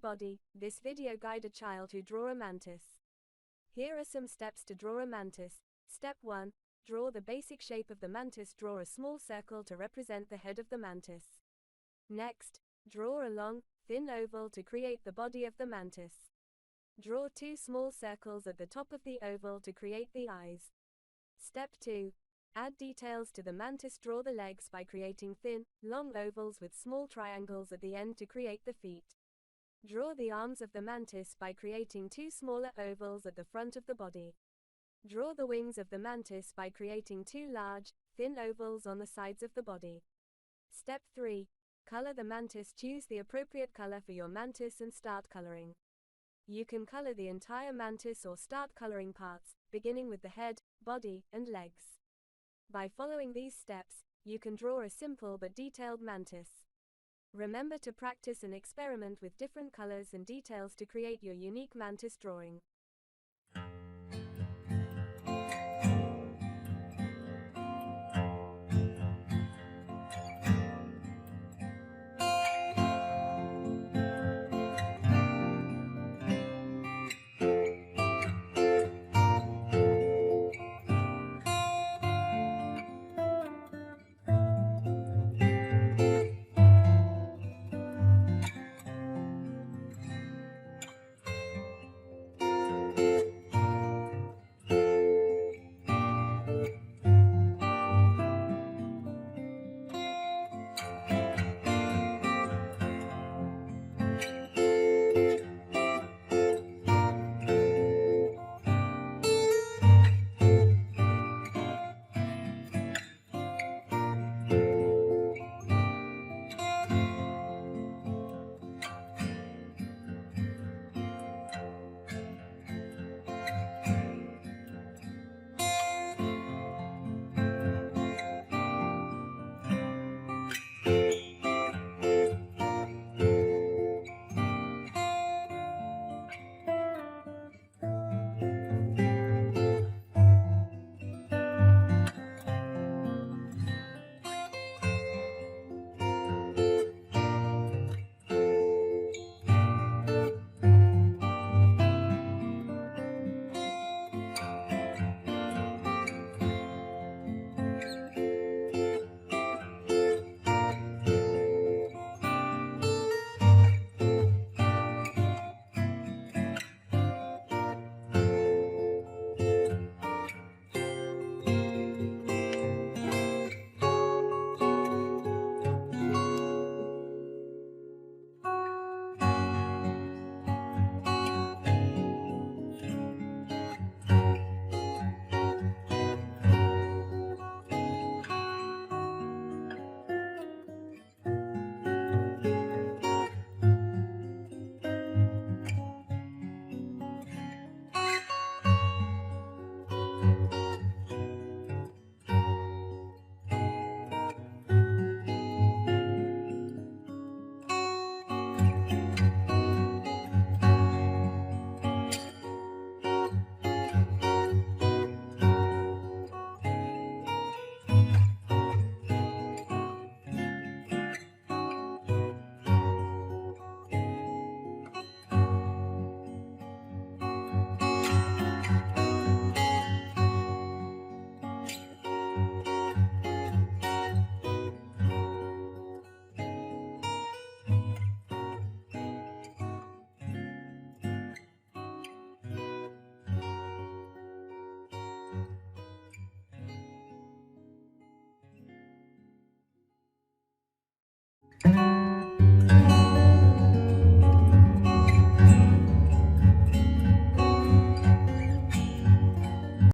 everybody, this video guide a child who draw a mantis. Here are some steps to draw a mantis. Step 1. Draw the basic shape of the mantis. Draw a small circle to represent the head of the mantis. Next, draw a long, thin oval to create the body of the mantis. Draw 2 small circles at the top of the oval to create the eyes. Step 2. Add details to the mantis. Draw the legs by creating thin, long ovals with small triangles at the end to create the feet. Draw the arms of the mantis by creating 2 smaller ovals at the front of the body. Draw the wings of the mantis by creating 2 large, thin ovals on the sides of the body. Step 3. Color the mantis. Choose the appropriate color for your mantis and start coloring. You can color the entire mantis or start coloring parts, beginning with the head, body, and legs. By following these steps, you can draw a simple but detailed mantis. Remember to practice and experiment with different colors and details to create your unique mantis drawing.